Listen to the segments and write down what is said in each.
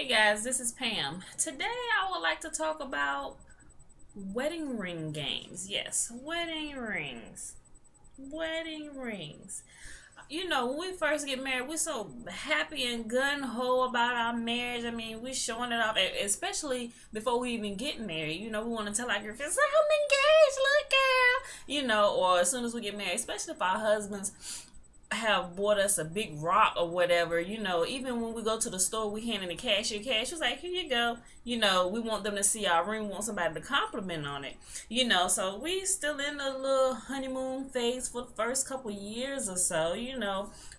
Hey guys, this is Pam. Today I would like to talk about wedding ring games. Yes, wedding rings. Wedding rings. When we first get married, we're so happy and gun ho about our marriage. I mean, we're showing it off, especially before we even get married. We want to tell our girlfriends, I'm engaged, look, girl. Or as soon as we get married, especially if our husbands have bought us a big rock or whatever, even when we go to the store, we handing the cashier cash. She's like, here you go. We want them to see our ring, we want somebody to compliment on it. So we still in the little honeymoon phase for the first couple years or so.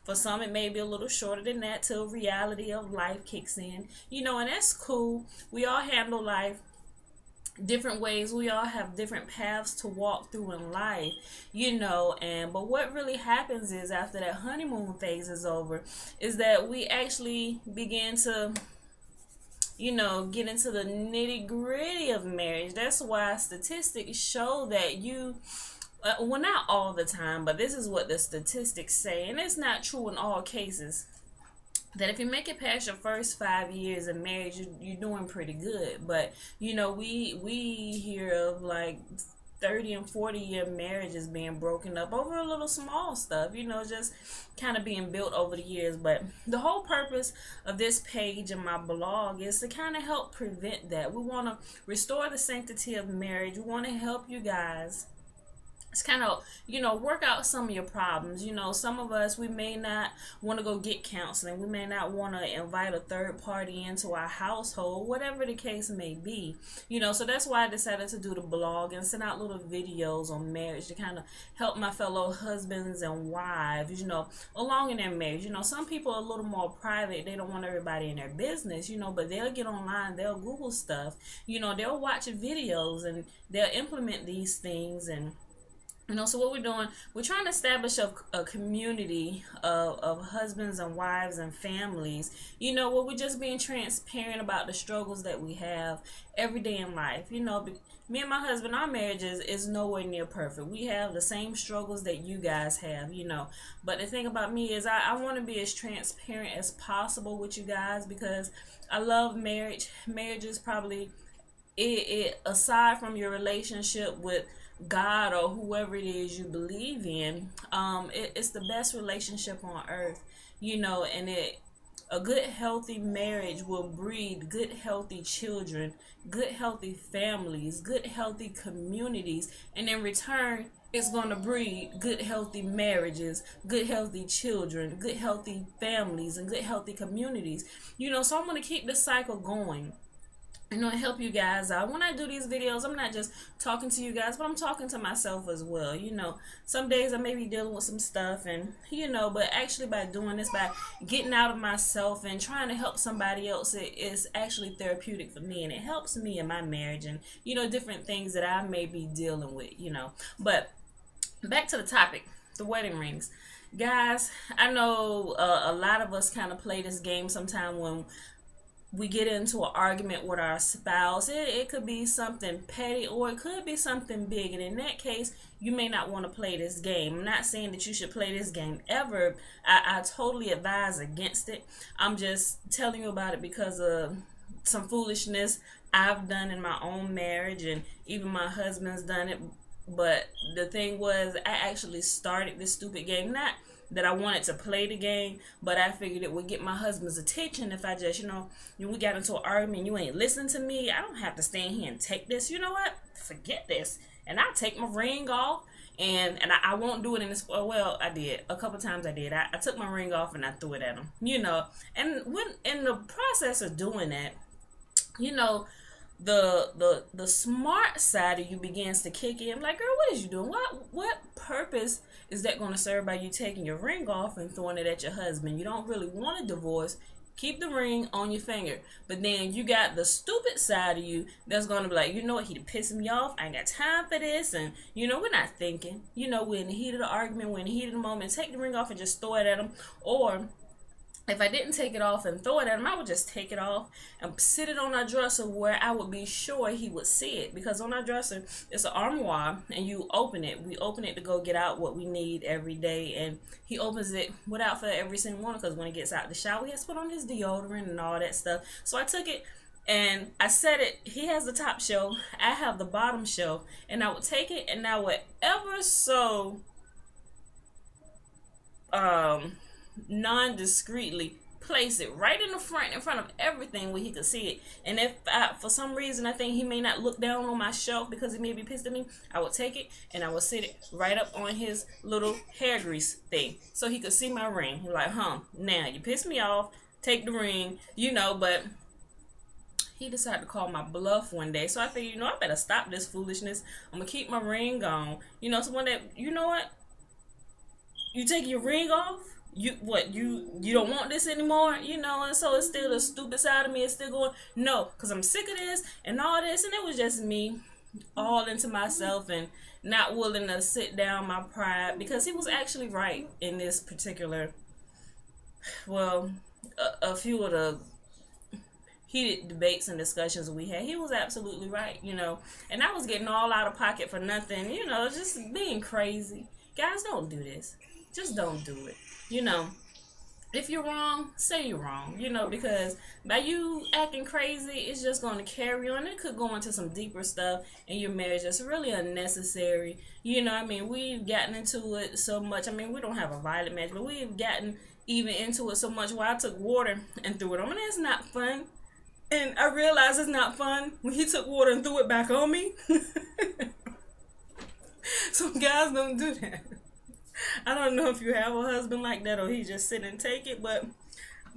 For some it may be a little shorter than that till reality of life kicks in. And that's cool. We all handle life different ways. We all have different paths to walk through in life, but what really happens is after that honeymoon phase is over is that we actually begin to get into the nitty gritty of marriage. That's why statistics show that well, not all the time, but this is what the statistics say, and it's not true in all cases, that if you make it past your first 5 years of marriage, you're doing pretty good. But we hear of like 30 and 40-year marriages being broken up over a little small stuff, just kind of being built over the years. But the whole purpose of this page in my blog is to kind of help prevent that. We want to restore the sanctity of marriage. We want to help you guys. It's kind of, work out some of your problems. Some of us, we may not want to go get counseling. We may not want to invite a third party into our household, whatever the case may be. So that's why I decided to do the blog and send out little videos on marriage to kind of help my fellow husbands and wives, along in their marriage. Some people are a little more private. They don't want everybody in their business, but they'll get online, they'll Google stuff, they'll watch videos and they'll implement these things. And so what we're doing, we're trying to establish a community of husbands and wives and families, where we're just being transparent about the struggles that we have every day in life. Me and my husband, our marriage is nowhere near perfect. We have the same struggles that you guys have, But the thing about me is I want to be as transparent as possible with you guys because I love marriage. Marriage is probably, it aside from your relationship with God or whoever it is you believe in, it's the best relationship on earth, and a good healthy marriage will breed good healthy children, good healthy families, good healthy communities, and in return it's going to breed good healthy marriages, good healthy children, good healthy families, and good healthy communities. So I'm going to keep this cycle going, help you guys out. When I do these videos, I'm not just talking to you guys, but I'm talking to myself as well. Some days I may be dealing with some stuff, and but actually by doing this, by getting out of myself and trying to help somebody else, it is actually therapeutic for me, and it helps me in my marriage and different things that I may be dealing with. But back to the topic, the wedding rings. Guys, I know a lot of us kind of play this game sometime when we get into an argument with our spouse. It could be something petty or it could be something big, and in that case you may not want to play this game. I'm not saying that you should play this game ever. I totally advise against it. I'm just telling you about it because of some foolishness I've done in my own marriage, and even my husband's done it. But the thing was, I actually started this stupid game, not that I wanted to play the game, but I figured it would get my husband's attention if I just, we got into an argument, you ain't listening to me. I don't have to stand here and take this. You know what? Forget this. And I'll take my ring off, and I won't do it in this. Well, I did. A couple times I did. I took my ring off and I threw it at him, And when in the process of doing that, the smart side of you begins to kick in. Like, girl, what is you doing? What purpose is that going to serve by you taking your ring off and throwing it at your husband? You don't really want a divorce. Keep the ring on your finger. But then you got the stupid side of you that's going to be like, what, he pissing me off. I ain't got time for this. And, we're not thinking. We're in the heat of the argument. We're in the heat of the moment. Take the ring off and just throw it at him. Or if I didn't take it off and throw it at him, I would just take it off and sit it on our dresser where I would be sure he would see it. Because on our dresser, it's an armoire, and you open it. We open it to go get out what we need every day, and he opens it without for every single one, because when he gets out the shower, he has to put on his deodorant and all that stuff. So I took it and I set it. He has the top shelf, I have the bottom shelf, and I would take it and I would ever so non-discreetly place it right in the front, in front of everything, where he could see it. And if for some reason I think he may not look down on my shelf because he may be pissed at me, I would take it and I would sit it right up on his little hair grease thing so he could see my ring. He's like, now you pissed me off, take the ring, but he decided to call my bluff one day. So I figured, I better stop this foolishness. I'm gonna keep my ring on. So one day, what? You take your ring off? You don't want this anymore? And so it's still the stupid side of me is still going, no, because I'm sick of this and all this. And it was just me all into myself and not willing to sit down my pride, because he was actually right in this particular, a few of the heated debates and discussions we had. He was absolutely right, and I was getting all out of pocket for nothing, just being crazy. Guys, don't do this. Just don't do it. If you're wrong, say you're wrong, because by you acting crazy, it's just going to carry on. It could go into some deeper stuff in your marriage that's really unnecessary. We've gotten into it so much. We don't have a violent marriage, but we've gotten even into it so much where I took water and threw it on me. It's not fun. And I realized it's not fun when he took water and threw it back on me. So guys, don't do that. I don't know if you have a husband like that or he just sit and take it, but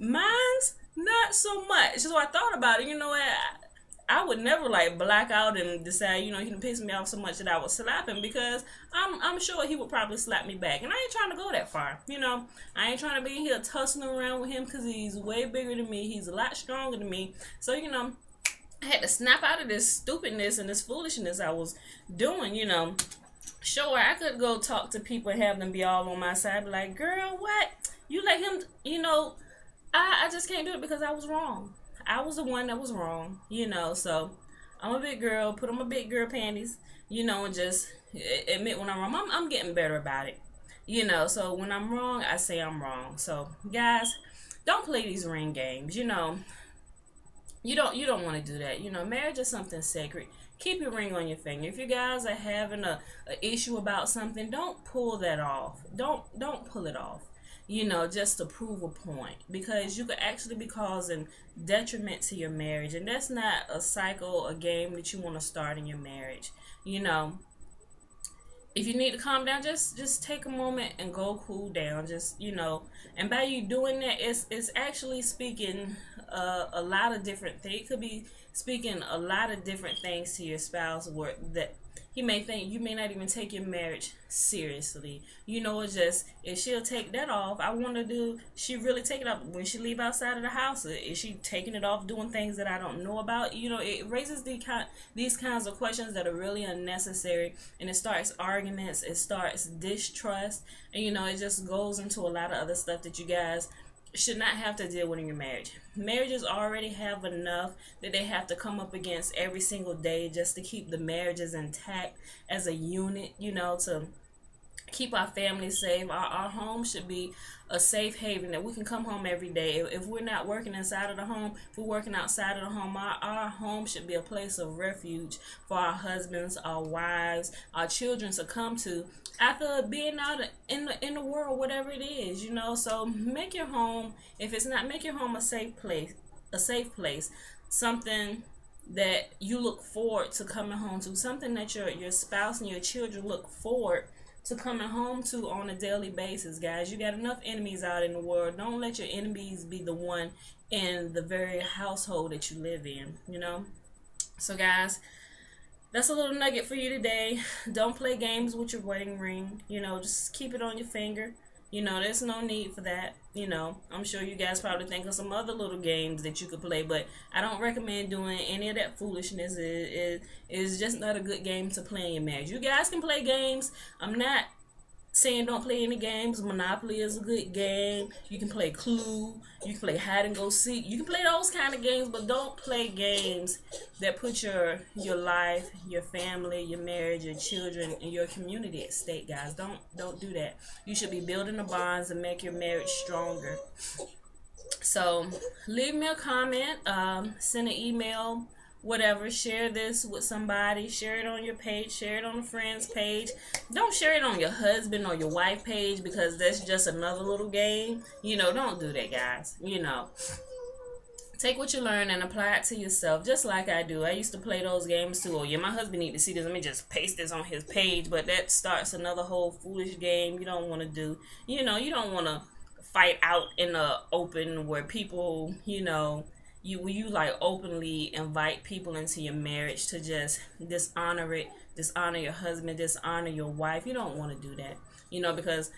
mine's not so much. So I thought about it. I would never black out and decide, he can piss me off so much that I would slap him, because I'm sure he would probably slap me back. And I ain't trying to go that far. I ain't trying to be here tussling around with him, because he's way bigger than me. He's a lot stronger than me. So, I had to snap out of this stupidness and this foolishness I was doing, Sure, I could go talk to people and have them be all on my side, be like, girl, what? You let him, I just can't do it because I was wrong. I was the one that was wrong, so I'm a big girl, put on my big girl panties, and just admit when I'm wrong. I'm getting better about it, so when I'm wrong, I say I'm wrong. So, guys, don't play these ring games, you don't want to do that. Marriage is something sacred. Keep your ring on your finger. If you guys are having a issue about something, don't pull that off. Don't pull it off. Just to prove a point, because you could actually be causing detriment to your marriage, and that's not a cycle, a game that you want to start in your marriage. If you need to calm down, just take a moment and go cool down. And by you doing that, it's actually speaking a lot of different things. It could be speaking a lot of different things to your spouse, where that he may think you may not even take your marriage seriously. It's just, if she'll take that off, I wonder, do she really take it off when she leave outside of the house? Is she taking it off doing things that I don't know about? It raises these kinds of questions that are really unnecessary, and it starts arguments, it starts distrust, and it just goes into a lot of other stuff that you guys should not have to deal with in your marriage. Marriages already have enough that they have to come up against every single day just to keep the marriages intact as a unit, to keep our families safe. Our home should be a safe haven that we can come home every day. If we're not working inside of the home, if we're working outside of the home, our home should be a place of refuge for our husbands, our wives, our children to come to after being out in the world, whatever it is, So make your home, make your home a safe place, something that you look forward to coming home to, something that your spouse and your children look forward to coming home to on a daily basis. Guys, you got enough enemies out in the world. Don't let your enemies be the one in the very household that you live in, So guys, that's a little nugget for you today. Don't play games with your wedding ring. Just keep it on your finger. There's no need for that. I'm sure you guys probably think of some other little games that you could play, but I don't recommend doing any of that foolishness. It is just not a good game to play in your marriage. You guys can play games. I'm not saying don't play any games. Monopoly is a good game. You can play Clue. You can play hide and go seek. You can play those kind of games, but don't play games that put your life, your family, your marriage, your children, and your community at stake, guys. Don't do that. You should be building the bonds and make your marriage stronger. So leave me a comment, send an email, whatever. Share this with somebody. Share it on your page. Share it on a friend's page. Don't share it on your husband or your wife page, because that's just another little game. Don't do that, guys. Take what you learn and apply it to yourself, just like I do. I used to play those games too. Oh yeah, my husband need to see this. Let me just paste this on his page. But that starts another whole foolish game you don't want to do. You don't want to fight out in the open where people, you like openly invite people into your marriage to just dishonor it, dishonor your husband, dishonor your wife. You don't want to do that, because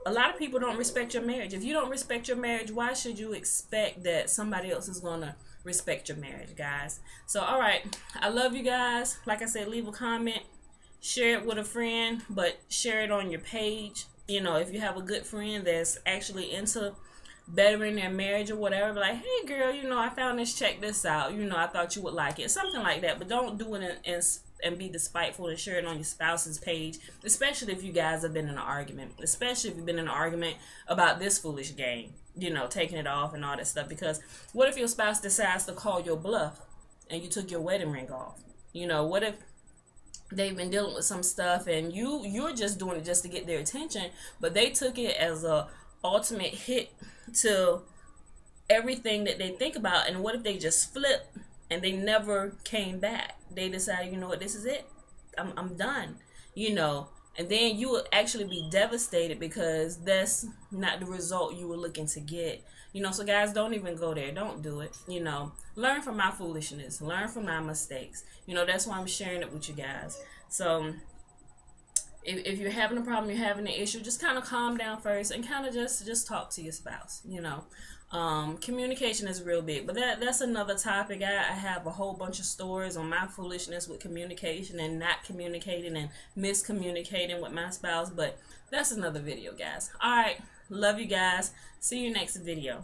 a lot of people don't respect your marriage. If you don't respect your marriage, why should you expect that somebody else is going to respect your marriage, guys? So, all right. I love you guys. Like I said, leave a comment. Share it with a friend, but share it on your page. If you have a good friend that's actually into bettering their marriage or whatever, like, hey, girl, I found this. Check this out. I thought you would like it. Something like that. But don't do it and be despiteful and share it on your spouse's page, especially if you guys have been in an argument, especially if you've been in an argument about this foolish game, taking it off and all that stuff. Because what if your spouse decides to call your bluff and you took your wedding ring off? What if they've been dealing with some stuff and you're just doing it just to get their attention, but they took it as a ultimate hit to everything that they think about? And what if they just flip and they never came back? They decided, you know what, this is it. I'm done. And then you will actually be devastated because that's not the result you were looking to get. So guys, don't even go there. Don't do it. Learn from my foolishness. Learn from my mistakes. That's why I'm sharing it with you guys. So if you're having a problem, you're having an issue, just kind of calm down first and kind of just talk to your spouse. Communication is real big, but that's another topic. I have a whole bunch of stories on my foolishness with communication and not communicating and miscommunicating with my spouse, but that's another video, guys. All right, love you guys. See you next video.